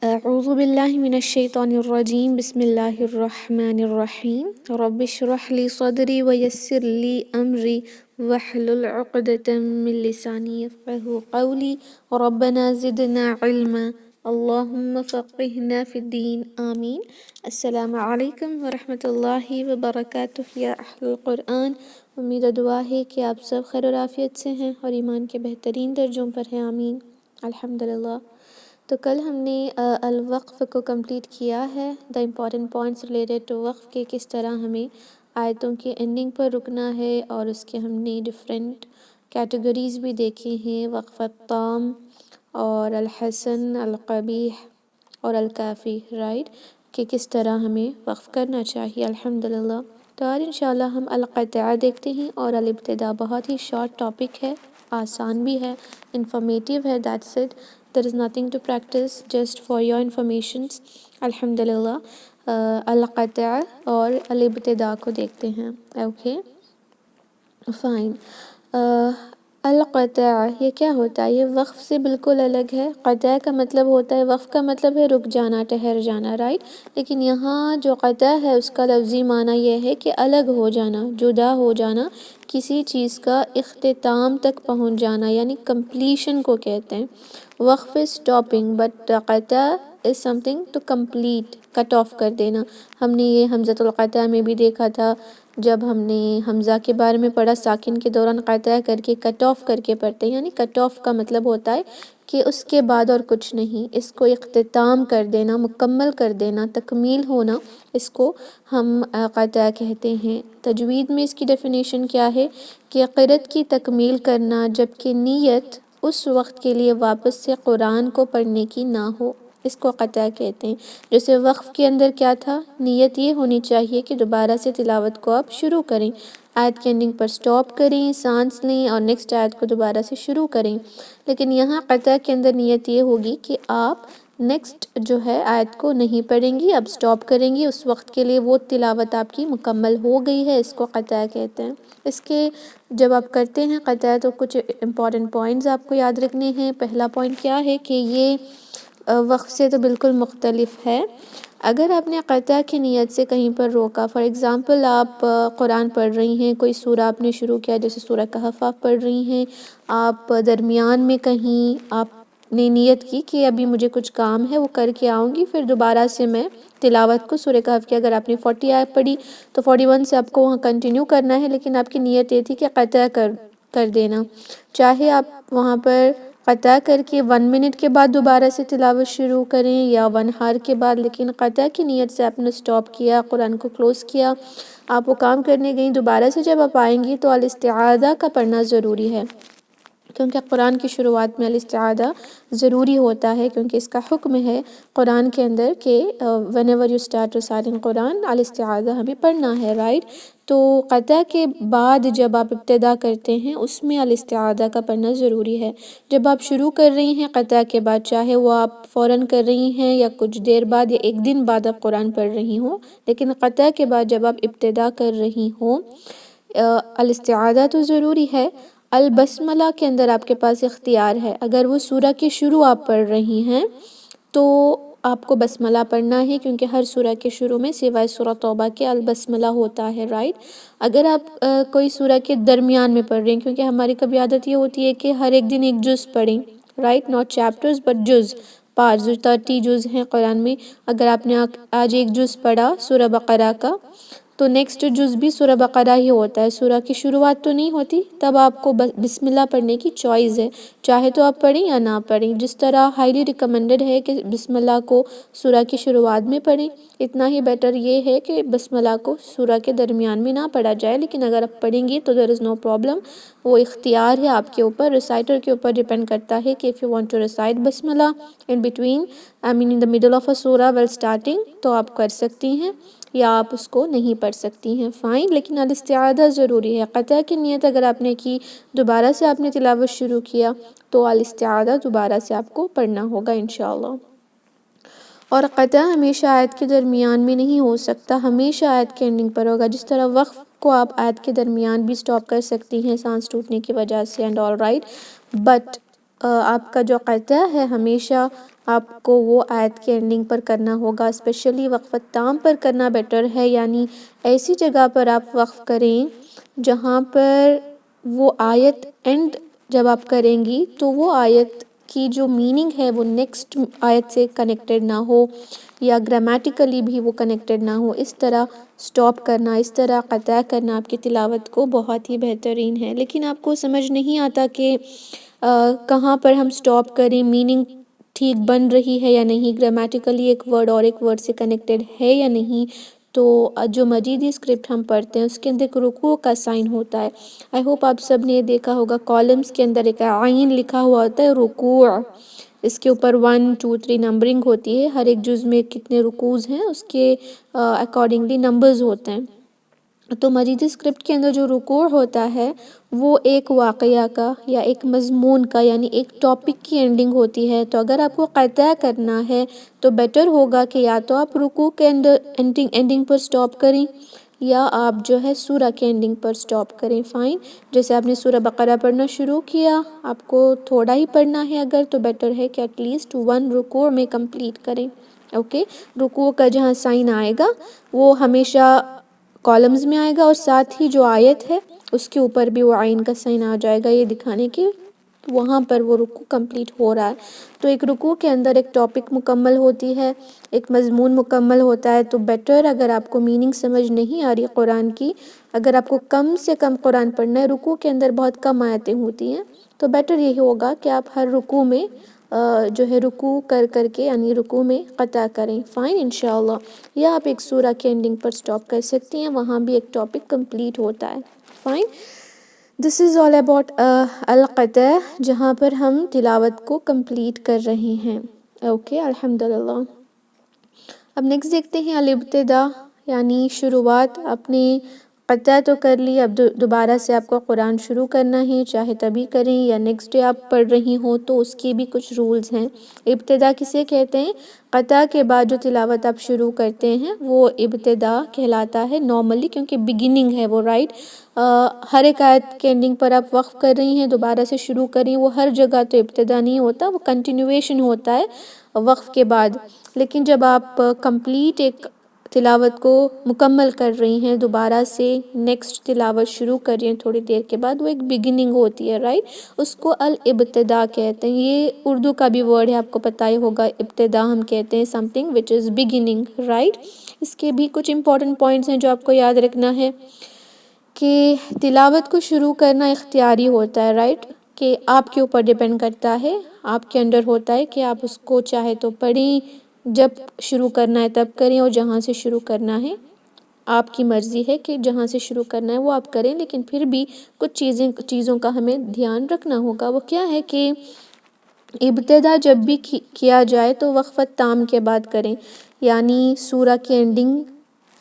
اعوذ باللہ من الشیطان الرجیم بسم اللہ الرحمن الرحیم رب اشرح لی صدری ویسر لی امری واحلل عقدۃ من لسانی یفقہوا قولی ربنا زدنا علما اللہم فقہنا فی الدین آمین۔ السلام علیکم ورحمۃ اللہ وبرکاتہ یا اہل القرآن۔ امید و دعا ہے کہ آپ سب خیر و عافیت سے ہیں اور ایمان کے بہترین درجوں پر ہیں، آمین۔ الحمدللہ۔ تو کل ہم نے الوقف کو کمپلیٹ کیا ہے، the important points related to وقف کے کس طرح ہمیں آیتوں کے اینڈنگ پر رکنا ہے، اور اس کے ہم نے ڈفرینٹ کیٹیگریز بھی دیکھی ہیں، وقف التام اور الحسن، القبیح اور الکافی، رائٹ، کہ کس طرح ہمیں وقف کرنا چاہیے، الحمدللہ۔ تو آج انشاءاللہ ہم القطع دیکھتے ہیں، اور الابتداء بہت ہی شارٹ ٹاپک ہے، آسان بھی ہے، انفارمیٹیو ہے، that's it, there is nothing to practice, just for your informations، الحمدللہ۔ القطع اور الابتداء کو دیکھتے ہیں، اوکے فائن۔ القطع یہ کیا ہوتا ہے؟ یہ وقف سے بالکل الگ ہے۔ قطع کا مطلب ہوتا ہے، وقف کا مطلب ہے رک جانا، ٹھہر جانا، رائٹ، لیکن یہاں جو قطع ہے اس کا لفظی معنی یہ ہے کہ الگ ہو جانا، جدا ہو جانا، کسی چیز کا اختتام تک پہنچ جانا، یعنی کمپلیشن کو کہتے ہیں۔ وقف is stopping but قطع is something to complete، cut off کر دینا۔ ہم نے یہ حمزۃ القطع میں بھی دیکھا تھا، جب ہم نے حمزہ کے بارے میں پڑھا، ساکن کے دوران قطع کر کے کٹ آف کر کے پڑھتے ہیں، یعنی کٹ آف کا مطلب ہوتا ہے کہ اس کے بعد اور کچھ نہیں، اس کو اختتام کر دینا، مکمل کر دینا، تکمیل ہونا، اس کو ہم قطع کہتے ہیں۔ تجوید میں اس کی ڈیفینیشن کیا ہے کہ قرأت کی تکمیل کرنا جبکہ نیت اس وقت کے لیے واپس سے قرآن کو پڑھنے کی نہ ہو، اس کو قطع کہتے ہیں۔ جیسے وقف کے اندر کیا تھا؟ نیت یہ ہونی چاہیے کہ دوبارہ سے تلاوت کو آپ شروع کریں، آیت کے اینڈنگ پر سٹاپ کریں، سانس لیں اور نیکسٹ آیت کو دوبارہ سے شروع کریں۔ لیکن یہاں قطع کے اندر نیت یہ ہوگی کہ آپ نیکسٹ جو ہے آیت کو نہیں پڑھیں گی، اب سٹاپ کریں گی، اس وقت کے لیے وہ تلاوت آپ کی مکمل ہو گئی ہے، اس کو قطع کہتے ہیں۔ اس کے جب آپ کرتے ہیں قطع تو کچھ امپورٹنٹ پوائنٹس آپ کو یاد رکھنے ہیں۔ پہلا پوائنٹ کیا ہے کہ یہ وقف سے تو بالکل مختلف ہے۔ اگر آپ نے قطع کی نیت سے کہیں پر روکا، فار ایگزامپل آپ قرآن پڑھ رہی ہیں، کوئی سورہ آپ نے شروع کیا، جیسے سورہ کہف آپ پڑھ رہی ہیں، آپ درمیان میں کہیں آپ نے نیت کی کہ ابھی مجھے کچھ کام ہے وہ کر کے آؤں گی، پھر دوبارہ سے میں تلاوت کو سورہ کہف کی، اگر آپ نے 40 آیت پڑھی تو 41 سے آپ کو وہاں کنٹینیو کرنا ہے، لیکن آپ کی نیت یہ تھی کہ قطع کر دینا۔ چاہے آپ وہاں پر قطع کر کے 1 منٹ کے بعد دوبارہ سے تلاوت شروع کریں یا 1 hour کے بعد، لیکن قطع کی نیت سے آپ نے سٹاپ کیا، قرآن کو کلوز کیا، آپ وہ کام کرنے گئیں، دوبارہ سے جب آپ آئیں گی تو الاستعاذہ کا پڑھنا ضروری ہے، کیونکہ قرآن کی شروعات میں الاستعاذہ ضروری ہوتا ہے، کیونکہ اس کا حکم ہے قرآن کے اندر کہ whenever you start reciting قرآن الاستعاذہ ہمیں پڑھنا ہے، رائٹ۔ تو قطع کے بعد جب آپ ابتدا کرتے ہیں اس میں الاستعاذہ کا پڑھنا ضروری ہے۔ جب آپ شروع کر رہی ہیں قطع کے بعد، چاہے وہ آپ فوراً کر رہی ہیں یا کچھ دیر بعد یا 1 دن بعد آپ قرآن پڑھ رہی ہوں، لیکن قطع کے بعد جب آپ ابتدا کر رہی ہوں الاستعاذہ تو ضروری ہے۔ البسملہ کے اندر آپ کے پاس اختیار ہے، اگر وہ سورہ کی شروع آپ پڑھ رہی ہیں تو آپ کو بسملہ پڑھنا ہے، کیونکہ ہر سورہ کے شروع میں سوائے سورہ توبہ کے البسملہ ہوتا ہے، رائٹ۔ اگر آپ کوئی سورہ کے درمیان میں پڑھ رہی ہیں، کیونکہ ہماری کبھی عادت یہ ہوتی ہے کہ ہر ایک دن ایک جز پڑھیں، رائٹ، ناٹ چیپٹرز بٹ جز، پارٹس، 30 جز ہیں قرآن میں، اگر آپ نے آج ایک جز پڑھا سورہ بقرہ کا تو نیکسٹ جز بھی سورہ بقرہ ہی ہوتا ہے، سورہ کی شروعات تو نہیں ہوتی، تب آپ کو بسم اللہ پڑھنے کی چوائس ہے، چاہے تو آپ پڑھیں یا نہ پڑھیں۔ جس طرح ہائیلی ریکمینڈڈ ہے کہ بسم اللہ کو سورہ کی شروعات میں پڑھیں، اتنا ہی بیٹر یہ ہے کہ بسم اللہ کو سورہ کے درمیان میں نہ پڑھا جائے، لیکن اگر آپ پڑھیں گی تو there is no problem، وہ اختیار ہے آپ کے اوپر، ریسائٹر کے اوپر ڈیپینڈ کرتا ہے کہ if you want to recite بسم اللہ in between in the middle of a surah while starting تو آپ کر سکتی ہیں، یا آپ اس کو نہیں پڑھ سکتی ہیں، فائن، لیکن الاستعاذہ ضروری ہے۔ قطع کی نیت اگر آپ نے کی، دوبارہ سے آپ نے تلاوت شروع کیا تو الاستعاذہ دوبارہ سے آپ کو پڑھنا ہوگا انشاءاللہ۔ اور قطع ہمیشہ آیت کے درمیان میں نہیں ہو سکتا، ہمیشہ آیت کے اینڈنگ پر ہوگا۔ جس طرح وقف کو آپ آیت کے درمیان بھی سٹاپ کر سکتی ہیں سانس ٹوٹنے کی وجہ سے اینڈ آل رائٹ، بٹ آپ کا جو قطع ہے ہمیشہ آپ کو وہ آیت کے اینڈنگ پر کرنا ہوگا، اسپیشلی وقف تام پر کرنا بیٹر ہے، یعنی ایسی جگہ پر آپ وقف کریں جہاں پر وہ آیت اینڈ جب آپ کریں گی تو وہ آیت کی جو میننگ ہے وہ نیکسٹ آیت سے کنیکٹڈ نہ ہو یا گرامیٹیکلی بھی وہ کنیکٹڈ نہ ہو۔ اس طرح سٹاپ کرنا، اس طرح قطع کرنا آپ کی تلاوت کو بہت ہی بہترین ہے۔ لیکن آپ کو سمجھ نہیں آتا کہ کہاں پر ہم سٹاپ کریں، میننگ ٹھیک بن رہی ہے یا نہیں، گرامیٹیکلی ایک ورڈ اور ایک ورڈ سے کنیکٹڈ ہے یا نہیں، تو جو مجیدی اسکرپٹ ہم پڑھتے ہیں اس کے اندر ایک رکوع کا سائن ہوتا ہے۔ آئی ہوپ آپ سب نے دیکھا ہوگا، کالمز کے اندر ایک عین لکھا ہوا ہوتا ہے، رکوع، اس کے اوپر 1 2 3 نمبرنگ ہوتی ہے، ہر ایک جز میں کتنے رکوعز ہیں اس کے اکارڈنگلی نمبرز ہوتے ہیں۔ تو مجیدی اسکرپٹ کے اندر جو رکوع ہوتا ہے وہ ایک واقعہ کا یا ایک مضمون کا یعنی ایک ٹاپک کی اینڈنگ ہوتی ہے۔ تو اگر آپ کو قطع کرنا ہے تو بیٹر ہوگا کہ یا تو آپ رکوع کے اندر اینڈنگ پر سٹاپ کریں یا آپ جو ہے سورہ کے اینڈنگ پر سٹاپ کریں۔ فائن، جیسے آپ نے سورہ بقرہ پڑھنا شروع کیا، آپ کو تھوڑا ہی پڑھنا ہے اگر، تو بیٹر ہے کہ ایٹ لیسٹ 1 رکوع میں کمپلیٹ کریں۔ اوکے، رکوع کا جہاں سائن آئے گا وہ ہمیشہ کالمز میں آئے گا، اور ساتھ ہی جو آیت ہے اس کے اوپر بھی وہ عین کا سائن آ جائے گا، یہ دکھانے کے وہاں پر وہ رکوع کمپلیٹ ہو رہا ہے۔ تو ایک رکوع کے اندر ایک ٹاپک مکمل ہوتی ہے، ایک مضمون مکمل ہوتا ہے۔ تو بیٹر، اگر آپ کو میننگ سمجھ نہیں آ رہی قرآن کی، اگر آپ کو کم سے کم قرآن پڑھنا ہے، رکوع کے اندر بہت کم آیتیں ہوتی ہیں، تو بیٹر یہی ہوگا کہ آپ ہر رکوع میں جو ہے رکوع کر کے یعنی رکوع میں قطع کریں۔ فائن انشاءاللہ، یا آپ ایک سورہ کے اینڈنگ پر سٹاپ کر سکتی ہیں، وہاں بھی ایک ٹاپک کمپلیٹ ہوتا ہے۔ Fine, this is all about القطع، جہاں پر ہم تلاوت کو کمپلیٹ کر رہے ہیں۔ اوکے، الحمدللہ۔ اب نیکسٹ دیکھتے ہیں الابتدا، یعنی شروعات۔ اپنے قطع تو کر لی، اب دوبارہ سے آپ کو قرآن شروع کرنا ہے، چاہے تبھی کریں یا نیکسٹ ڈے آپ پڑھ رہی ہوں تو اس کے بھی کچھ رولز ہیں۔ ابتدا کسے کہتے ہیں؟ قطع کے بعد جو تلاوت آپ شروع کرتے ہیں وہ ابتدا کہلاتا ہے نارملی، کیونکہ بگننگ ہے وہ، رائٹ۔ ہر ایک آیت کے اینڈنگ پر آپ وقف کر رہی ہیں، دوبارہ سے شروع کریں، وہ ہر جگہ تو ابتدا نہیں ہوتا، وہ کنٹینویشن ہوتا ہے وقف کے بعد۔ لیکن جب آپ کمپلیٹ ایک تلاوت کو مکمل کر رہی ہیں، دوبارہ سے نیکسٹ تلاوت شروع کر رہی ہیں تھوڑی دیر کے بعد، وہ ایک بگننگ ہوتی ہے، رائٹ۔ اس کو الابتدا کہتے ہیں۔ یہ اردو کا بھی ورڈ ہے، آپ کو پتہ ہی ہوگا، ابتدا ہم کہتے ہیں something which is beginning, right. اس کے بھی کچھ امپورٹنٹ پوائنٹس ہیں جو آپ کو یاد رکھنا ہے کہ تلاوت کو شروع کرنا اختیاری ہوتا ہے، رائٹ، کہ آپ کے اوپر ڈیپینڈ کرتا ہے، آپ کے انڈر ہوتا ہے کہ آپ اس کو چاہے تو پڑھیں، جب شروع کرنا ہے تب کریں، اور جہاں سے شروع کرنا ہے آپ کی مرضی ہے کہ جہاں سے شروع کرنا ہے وہ آپ کریں۔ لیکن پھر بھی کچھ چیزوں کا ہمیں دھیان رکھنا ہوگا۔ وہ کیا ہے کہ ابتدا جب بھی کیا جائے تو وقف تام کے بعد کریں، یعنی سورہ کی اینڈنگ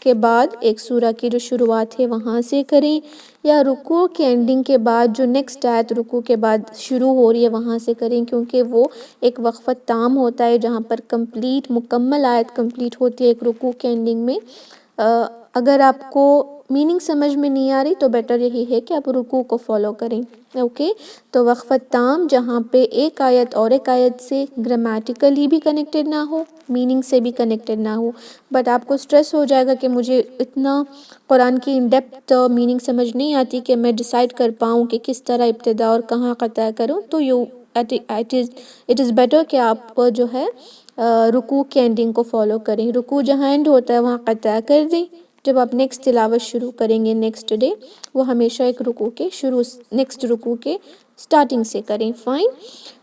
کے بعد ایک سورہ کی جو شروعات ہے وہاں سے کریں، یا رکوع کے اینڈنگ کے بعد جو نیکسٹ آیت رکوع کے بعد شروع ہو رہی ہے وہاں سے کریں، کیونکہ وہ ایک وقف تام ہوتا ہے جہاں پر کمپلیٹ مکمل آیت کمپلیٹ ہوتی ہے ایک رکوع کے اینڈنگ میں۔ اگر آپ کو میننگ سمجھ میں نہیں آ رہی تو بیٹر یہی ہے کہ آپ رکوع کو فالو کریں۔ اوکے، تو وقف تام جہاں پہ ایک آیت اور ایک آیت سے گرامیٹیکلی بھی کنیکٹڈ نہ ہو، میننگ سے بھی کنیکٹڈ نہ ہو، بٹ آپ کو سٹریس ہو جائے گا کہ مجھے اتنا قرآن کی ان ڈیپتھ میننگ سمجھ نہیں آتی کہ میں ڈیسائیڈ کر پاؤں کہ کس طرح ابتدا اور کہاں قطع کروں، تو اٹ از بیٹر کہ آپ جو ہے رکوع کے اینڈنگ کو فالو کریں۔ رکوع جہاں اینڈ ہوتا ہے وہاں قطع کر دیں، جب آپ نیکسٹ تلاوت شروع کریں گے نیکسٹ ڈے، وہ ہمیشہ ایک رکوع کے نیکسٹ رکوع کے سٹارٹنگ سے کریں۔ Fine,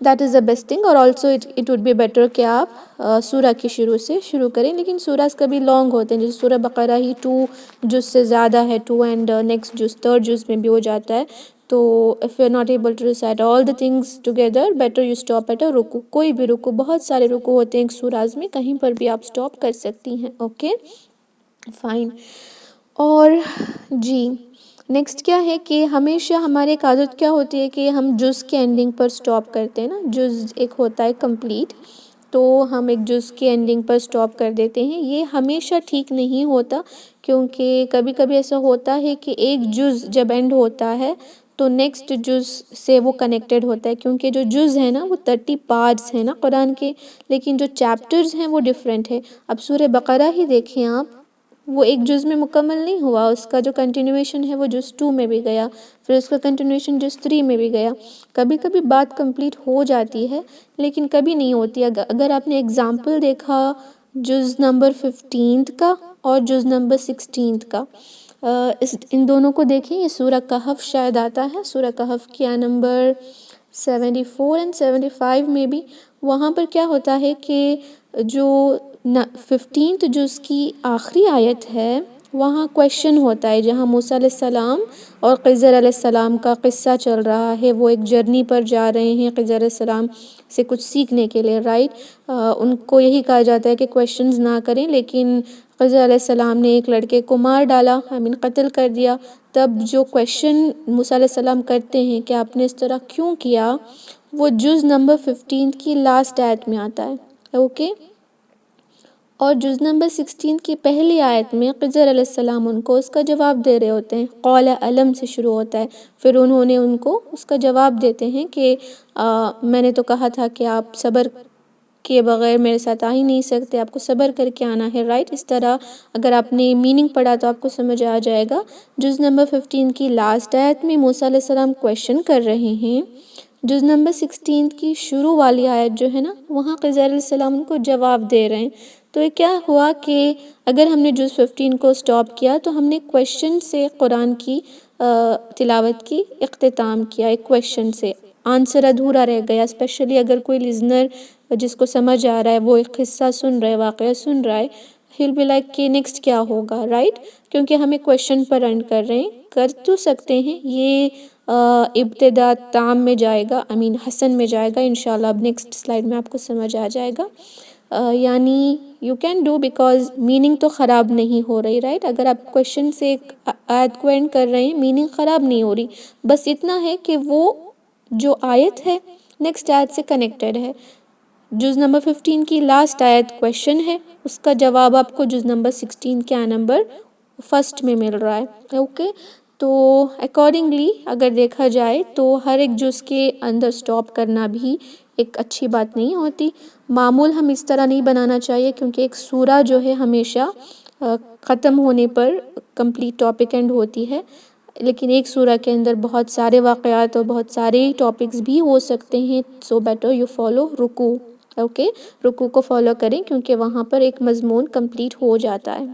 that is the best thing, اور also it would be better کہ آپ سورہ کی شروع سے شروع کریں، لیکن سورہ کبھی لانگ ہوتے ہیں، جیسے سورہ بقرہ ہی 2 جز سے زیادہ ہے، 2 اینڈ نیکسٹ جز 3rd جز میں بھی ہو جاتا ہے۔ تو if you are not able to recite all the things together, better you stop at a رکوع۔ کوئی بھی رکوع، بہت سارے رکوع ہوتے ہیں ایک سورہ میں، کہیں پر بھی آپ سٹاپ کر سکتی ہیں۔ Okay, fine. اور جی نیکسٹ کیا ہے کہ ہمیشہ ہمارے ایک عادت کیا ہوتی ہے کہ ہم جز کے اینڈنگ پر سٹاپ کرتے ہیں نا، جز ایک ہوتا ہے کمپلیٹ، تو ہم ایک جز کے اینڈنگ پر سٹاپ کر دیتے ہیں۔ یہ ہمیشہ ٹھیک نہیں ہوتا، کیونکہ کبھی کبھی ایسا ہوتا ہے کہ ایک جز جب اینڈ ہوتا ہے تو نیکسٹ جز سے وہ کنیکٹڈ ہوتا ہے، کیونکہ جو جز ہے نا وہ 30 پارٹس ہیں نا قرآن کے، لیکن جو چیپٹرز ہیں وہ ڈیفرنٹ ہے۔ اب سورہ بقرہ ہی دیکھیں آپ، وہ ایک جز میں مکمل نہیں ہوا، اس کا جو کنٹینویشن ہے وہ جز 2 میں بھی گیا، پھر اس کا کنٹینویشن جز 3 میں بھی گیا۔ کبھی کبھی بات کمپلیٹ ہو جاتی ہے لیکن کبھی نہیں ہوتی۔ اگر آپ نے اگزامپل دیکھا جز نمبر 15 کا اور جز نمبر 16 کا، ان دونوں کو دیکھیں، یہ سورہ کہف شاید آتا ہے، سورہ کہف کی آیت نمبر 74 اور 75 میں بھی، وہاں پر کیا ہوتا ہے کہ جو 15 جز کی آخری آیت ہے وہاں کویشچن ہوتا ہے، جہاں موسیٰ علیہ السلام اور خضر علیہ السلام کا قصہ چل رہا ہے، وہ ایک جرنی پر جا رہے ہیں خضر علیہ السلام سے کچھ سیکھنے کے لیے، رائٹ۔ ان کو یہی کہا جاتا ہے کہ کویشچنز نہ کریں، لیکن خضر علیہ السلام نے ایک لڑکے کو مار ڈالا، قتل کر دیا۔ تب جو کویشچن موسیٰ علیہ السلام کرتے ہیں کہ آپ نے اس طرح کیوں کیا، وہ جز نمبر 15 کی لاسٹ آیت میں آتا ہے، اوکے۔ اور جز نمبر 16 کی پہلی آیت میں خضر علیہ السلام ان کو اس کا جواب دے رہے ہوتے ہیں، قال علم سے شروع ہوتا ہے، پھر انہوں نے ان کو اس کا جواب دیتے ہیں کہ میں نے تو کہا تھا کہ آپ صبر کے بغیر میرے ساتھ آ ہی نہیں سکتے، آپ کو صبر کر کے آنا ہے، رائٹ۔ اس طرح اگر آپ نے میننگ پڑھا تو آپ کو سمجھ آ جائے گا۔ جز نمبر 15 کی لاسٹ آیت میں موسیٰ علیہ السلام کویشچن کر رہے ہیں، جز نمبر 16 کی شروع والی آیت جو ہے نا، وہاں خضر علیہ السلام ان کو جواب دے رہے ہیں۔ تو یہ کیا ہوا کہ اگر ہم نے جز 15 کو سٹاپ کیا تو ہم نے کویشچن سے قرآن کی تلاوت کی اختتام کیا، ایک کویشچن سے آنسر ادھورا رہ گیا، اسپیشلی اگر کوئی لزنر جس کو سمجھ آ رہا ہے وہ ایک قصہ سن رہا ہے، واقعہ سن رہا ہے، he'll be like کہ نیکسٹ کیا ہوگا، رائٹ، کیونکہ ہمیں کویشچن پر اینڈ کر رہے ہیں۔ کر تو سکتے ہیں، یہ ابتدا تام میں جائے گا، حسن میں جائے گا انشاءاللہ، اب نیکسٹ سلائیڈ میں آپ کو سمجھ آ جائے گا۔ یعنی you can do because meaning تو خراب نہیں ہو رہی، رائٹ۔ اگر آپ کویشچن سے ایک آیت کو اینڈ کر رہے ہیں، میننگ خراب نہیں ہو رہی، بس اتنا ہے کہ وہ جو آیت ہے نیکسٹ آیت سے کنیکٹڈ ہے۔ جز نمبر 15 کی لاسٹ آیت کویشچن ہے، اس کا جواب آپ کو جز نمبر 16 کے آیت نمبر 1 میں مل رہا ہے، اوکے۔ تو اکارڈنگلی اگر دیکھا جائے تو ہر ایک جز کے اندر سٹاپ کرنا بھی ایک اچھی بات نہیں ہوتی۔ معمول ہم اس طرح نہیں بنانا چاہیے، کیونکہ ایک سورہ جو ہے ہمیشہ ختم ہونے پر کمپلیٹ ٹاپک اینڈ ہوتی ہے، لیکن ایک سورہ کے اندر بہت سارے واقعات اور بہت سارے ٹاپکس بھی ہو سکتے ہیں، سو بیٹر یو فالو رکوع، اوکے۔ رکوع کو فالو کریں کیونکہ وہاں پر ایک مضمون کمپلیٹ ہو جاتا ہے۔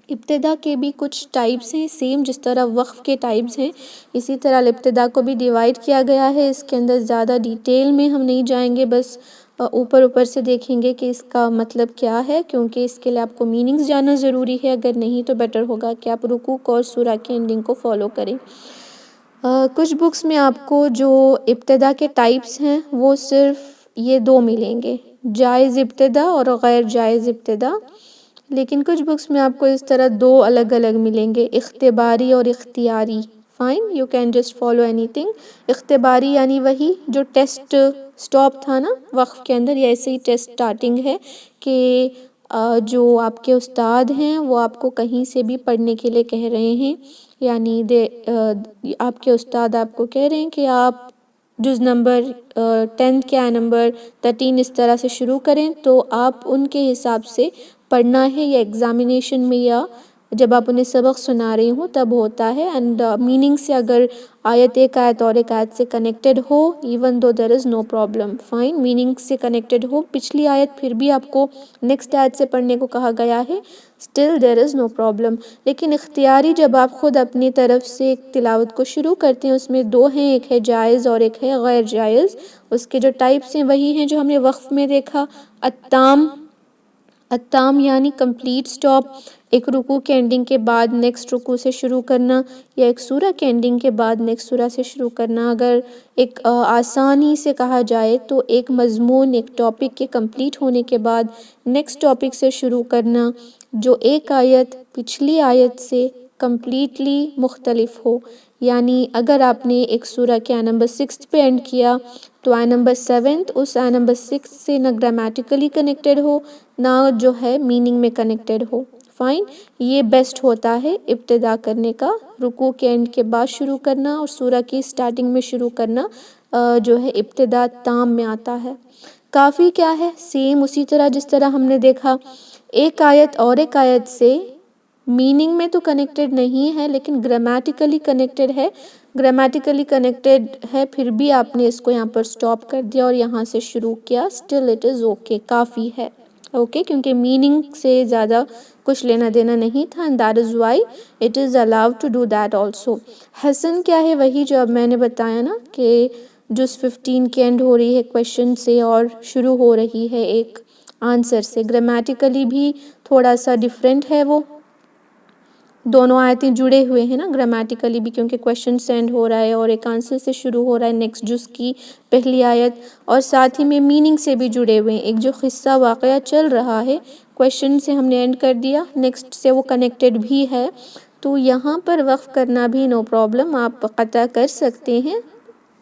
ابتدا کے بھی کچھ ٹائپس ہیں، سیم جس طرح وقف کے ٹائپس ہیں، اسی طرح الابتدا کو بھی ڈیوائڈ کیا گیا ہے۔ اس کے اندر زیادہ ڈیٹیل میں ہم نہیں جائیں گے، بس اوپر سے دیکھیں گے کہ اس کا مطلب کیا ہے، کیونکہ اس کے لیے آپ کو میننگز جاننا ضروری ہے، اگر نہیں تو بیٹر ہوگا کہ آپ رکوع اور سورہ کے اینڈنگ کو فالو کریں۔ کچھ بکس میں آپ کو جو ابتدا کے ٹائپس ہیں وہ صرف یہ 2 ملیں گے، جائز ابتدا اور غیر جائز ابتدا، لیکن کچھ بکس میں آپ کو اس طرح 2 الگ الگ ملیں گے، اختباری اور اختیاری۔ Fine, you can just follow اینی تھنگ۔ اختباری یعنی وہی جو ٹیسٹ سٹاپ تھا نا وقف کے اندر، یا ایسے ہی ٹیسٹ سٹارٹنگ ہے کہ جو آپ کے استاد ہیں وہ آپ کو کہیں سے بھی پڑھنے کے لیے کہہ رہے ہیں، یعنی آپ کے استاد آپ کو کہہ رہے ہیں کہ آپ جز نمبر 10 کے آیت نمبر 13 اس طرح سے شروع کریں، تو آپ ان کے حساب سے پڑھنا ہے، یا ایگزامینیشن میں یا جب آپ انہیں سبق سنا رہی ہوں تب ہوتا ہے۔ اینڈ میننگ سے اگر ایک آیت اور ایک آیت سے کنیکٹڈ ہو، ایون دو دیر از نو پرابلم، فائن، میننگ سے کنیکٹڈ ہو، پچھلی آیت پھر بھی آپ کو نیکسٹ آیت سے پڑھنے کو کہا گیا ہے، still there is no problem. لیکن اختیاری جب آپ خود اپنی طرف سے تلاوت کو شروع کرتے ہیں، اس میں 2 ہیں، ایک ہے جائز اور ایک ہے غیر جائز۔ اس کے جو ٹائپس ہیں وہی ہیں جو ہم نے وقف میں دیکھا، التام یعنی کمپلیٹ سٹاپ، ایک رکوع کے اینڈنگ کے بعد نیکسٹ رکوع سے شروع کرنا، یا ایک سورہ کے اینڈنگ کے بعد نیکسٹ سورہ سے شروع کرنا۔ اگر ایک آسانی سے کہا جائے تو ایک مضمون ایک ٹاپک کے کمپلیٹ ہونے کے بعد نیکسٹ ٹاپک سے شروع کرنا، جو ایک آیت پچھلی آیت سے کمپلیٹلی مختلف ہو۔ یعنی اگر آپ نے ایک سورہ کے آیت نمبر 6 پہ اینڈ کیا تو آیت نمبر 7 اس آیت نمبر 6 سے نہ گرامیٹیکلی کنیکٹڈ ہو، نہ جو ہے میننگ میں کنیکٹڈ ہو۔ فائن. یہ بیسٹ ہوتا ہے ابتدا کرنے کا، رکوع کے اینڈ کے بعد شروع کرنا اور سورہ کی سٹارٹنگ میں شروع کرنا جو ہے ابتدا تام میں آتا ہے. کافی کیا ہے؟ سیم اسی طرح جس طرح ہم نے دیکھا ایک آیت اور ایک آیت سے میننگ میں تو کنیکٹڈ نہیں ہے لیکن گرامیٹیکلی کنیکٹڈ ہے. گرامیٹیکلی کنیکٹڈ ہے پھر بھی آپ نے اس کو یہاں پر سٹاپ کر دیا اور یہاں سے شروع کیا، اسٹل اٹ از اوکے، کافی ہے. اوکے کیونکہ میننگ سے زیادہ کچھ لینا دینا نہیں تھا، and that is why it is allowed to do that also. حسن کیا ہے؟ وہی جو اب میں نے بتایا نا کہ جز 15 کے اینڈ ہو رہی ہے کویشچن سے اور شروع ہو رہی ہے ایک آنسر سے. گرامیٹیکلی بھی تھوڑا سا ڈیفرنٹ ہے، وہ دونوں آیتیں جڑے ہوئے ہیں نا گرامیٹیکلی بھی کیونکہ کویشچن سینڈ ہو رہا ہے اور ایک آنسر سے شروع ہو رہا ہے نیکسٹ جز کی پہلی آیت، اور ساتھ ہی میں میننگ سے بھی جڑے ہوئے ہیں. ایک جو قصہ واقعہ چل رہا ہے کویشچن سے ہم نے اینڈ کر دیا، نیکسٹ سے وہ کنیکٹڈ بھی ہے، تو یہاں پر وقف کرنا بھی نو پرابلم، آپ قطع کر سکتے ہیں.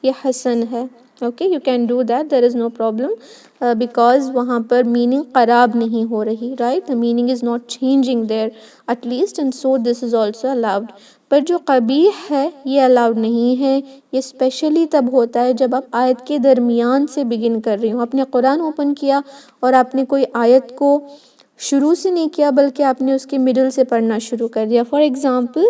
یہ حسن ہے. Okay you can do that, there is no problem because وہاں پر میننگ خراب نہیں ہو رہی، right, the meaning is not changing there at least, and so this is also allowed. پر جو قبیح ہے یہ الاؤڈ نہیں ہے. یہ اسپیشلی تب ہوتا ہے جب آپ آیت کے درمیان سے بگن کر رہی ہوں. آپ نے قرآن اوپن کیا اور آپ نے کوئی آیت کو شروع سے نہیں کیا بلکہ آپ نے اس کے مڈل سے پڑھنا شروع کر دیا. فار ایگزامپل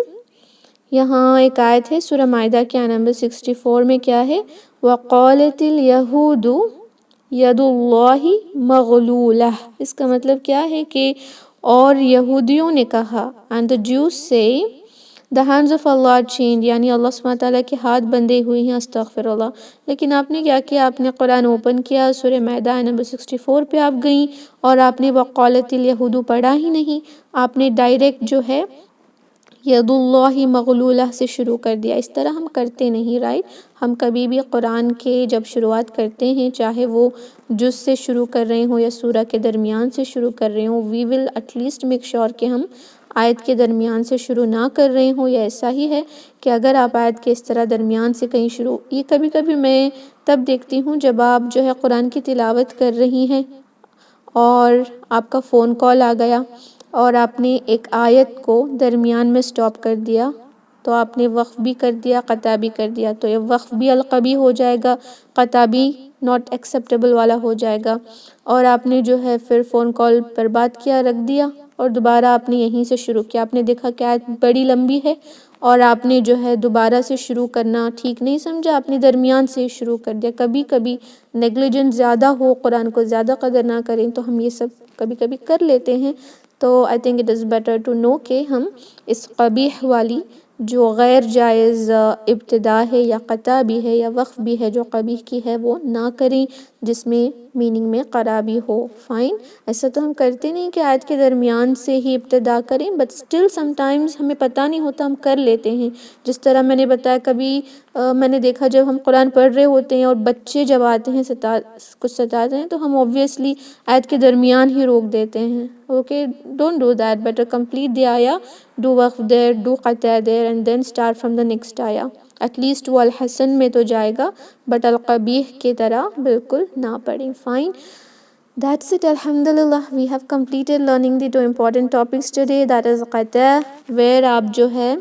یہاں ایک آیت ہے سورہ مائدہ کے آیت نمبر 64 میں کیا ہے؟ وَقَالَتِ الْيَهُودُ يَدُ اللَّهِ مَغْلُولَةٌ. اس کا مطلب کیا ہے کہ اور یہودیوں نے کہا and the Jews say the hands of Allah are chained، یعنی اللہ سبحانہ تعالیٰ کے ہاتھ بندھے ہوئے ہیں، استغفر اللہ. لیکن آپ نے کیا کیا؟ آپ نے قرآن اوپن کیا، سورہ مائدہ آیت نمبر 64 پہ آپ گئیں اور آپ نے وَقَالَتِ الْيَهُودُ پڑھا ہی نہیں، آپ نے ڈائریکٹ جو ہے ید اللہ مغلولہ سے شروع کر دیا. اس طرح ہم کرتے نہیں، رائٹ. ہم کبھی بھی قرآن کے جب شروعات کرتے ہیں چاہے وہ جز سے شروع کر رہے ہوں یا سورہ کے درمیان سے شروع کر رہے ہوں، وی ول ایٹ لیسٹ میک شیور کہ ہم آیت کے درمیان سے شروع نہ کر رہے ہوں. یا ایسا ہی ہے کہ اگر آپ آیت کے اس طرح درمیان سے کہیں شروع، یہ کبھی کبھی میں تب دیکھتی ہوں جب آپ جو ہے قرآن کی تلاوت کر رہی ہیں اور آپ کا فون کال آ گیا اور آپ نے ایک آیت کو درمیان میں سٹاپ کر دیا تو آپ نے وقف بھی کر دیا، قطع بھی کر دیا، تو یہ وقف بھی القبی ہو جائے گا، قطع بھی ناٹ ایکسیپٹیبل والا ہو جائے گا. اور آپ نے جو ہے پھر فون کال پر بات کیا، رکھ دیا اور دوبارہ آپ نے یہیں سے شروع کیا. آپ نے دیکھا کہ آیت بڑی لمبی ہے اور آپ نے جو ہے دوبارہ سے شروع کرنا ٹھیک نہیں سمجھا، آپ نے درمیان سے شروع کر دیا. کبھی کبھی نیگلیجنس زیادہ ہو، قرآن کو زیادہ قدر نہ کریں تو ہم یہ سب کبھی کبھی کر لیتے ہیں. تو I think it is better to know کہ ہم اس قبیح والی جو غیر جائز ابتدا ہے یا قطع بھی ہے یا وقف بھی ہے جو قبیح کی ہے وہ نہ کریں جس میں میننگ میں خرابی ہو. فائن. ایسا تو ہم کرتے نہیں کہ آیت کے درمیان سے ہی ابتدا کریں، بٹ اسٹل سم ٹائمز ہمیں پتہ نہیں ہوتا ہم کر لیتے ہیں. جس طرح میں نے بتایا کبھی میں نے دیکھا جب ہم قرآن پڑھ رہے ہوتے ہیں اور بچے جب آتے ہیں کچھ ستاتے ہیں تو ہم اوبویسلی آیت کے درمیان ہی روک دیتے ہیں. Okay don't do that, better complete the آیا، ڈو وقف دیر، ڈو قطع there and then start from the next آیا. ایٹ لیسٹ وہ الحسن میں تو جائے گا بٹ القبیح کی طرح بالکل نہ پڑھیں. Fine. That's it. Alhamdulillah, we have completed learning the two important topics today. That is قطع، where آپ جو ہے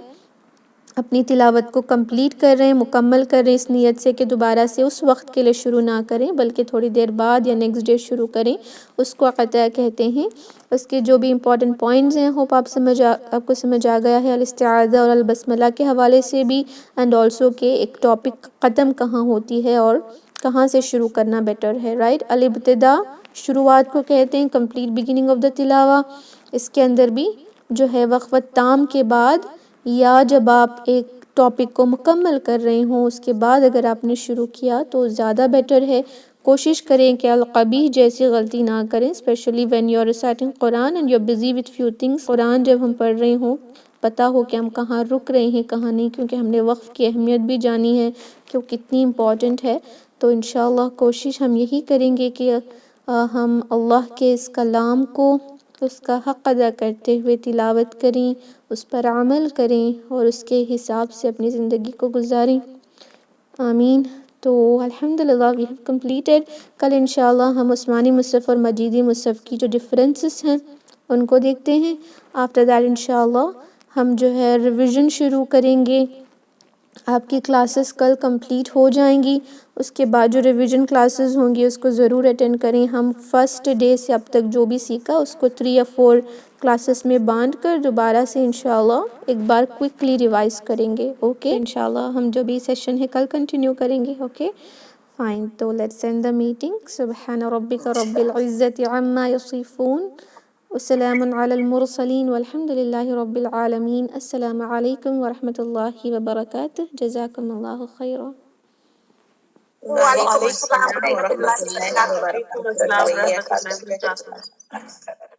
اپنی تلاوت کو کمپلیٹ کر رہے ہیں، مکمل کر رہے ہیں اس نیت سے کہ دوبارہ سے اس وقت کے لیے شروع نہ کریں بلکہ تھوڑی دیر بعد یا نیکسٹ ڈے شروع کریں، اس کو قطع کہتے ہیں. اس کے جو بھی امپورٹنٹ پوائنٹس ہیں ہوپ آپ کو سمجھ آ گیا ہے الاستعاذہ اور البسملہ کے حوالے سے بھی، اینڈ آلسو کہ ایک ٹاپک ختم کہاں ہوتی ہے اور کہاں سے شروع کرنا بیٹر ہے، رائٹ. الابتدا شروعات کو کہتے ہیں، کمپلیٹ بگننگ آف دا تلاوہ. اس کے اندر بھی جو ہے وقفت تام کے بعد یا جب آپ ایک ٹاپک کو مکمل کر رہے ہوں اس کے بعد اگر آپ نے شروع کیا تو زیادہ بیٹر ہے. کوشش کریں کہ القبیح جیسی غلطی نہ کریں، specially when you are reciting Quran and you are busy with few things. Quran جب ہم پڑھ رہے ہوں پتہ ہو کہ ہم کہاں رک رہے ہیں کہاں نہیں، کیونکہ ہم نے وقف کی اہمیت بھی جانی ہے کہ وہ کتنی امپورٹنٹ ہے. تو انشاءاللہ کوشش ہم یہی کریں گے کہ ہم اللہ کے اس کلام کو اس کا حق ادا کرتے ہوئے تلاوت کریں، اس پر عمل کریں اور اس کے حساب سے اپنی زندگی کو گزاریں. آمین. تو الحمدللہ وی ہیو کمپلیٹڈ. کل انشاءاللہ ہم عثمانی مصحف اور مجیدی مصحف کی جو ڈفرینسز ہیں ان کو دیکھتے ہیں. آفٹر دیٹ انشاءاللہ ہم جو ہے ریویژن شروع کریں گے. آپ کی کلاسز کل کمپلیٹ ہو جائیں گی. اس کے بعد جو ریویژن کلاسز ہوں گی اس کو ضرور اٹینڈ کریں. ہم فرسٹ ڈے سے اب تک جو بھی سیکھا اس کو 3 یا 4 کلاسز میں بانٹ کر دوبارہ سے انشاءاللہ ایک بار کوئکلی ریوائز کریں گے. اوکے انشاءاللہ ہم جو بھی سیشن ہے کل کنٹینیو کریں گے. Okay fine. تو لیٹس اینڈ دا میٹنگ. سبحان ربک رب العزت عما یصفون وسلام علی المرسلین والحمد للہ رب العالمین. السلام علیکم ورحمۃ اللہ وبرکاتہ. جزاکم اللہ خیرا. وعلیکم السلام ورحمۃ اللہ وعلیکم السلام وبرکاتہ. ورحمۃ اللہ وبرکاتہ.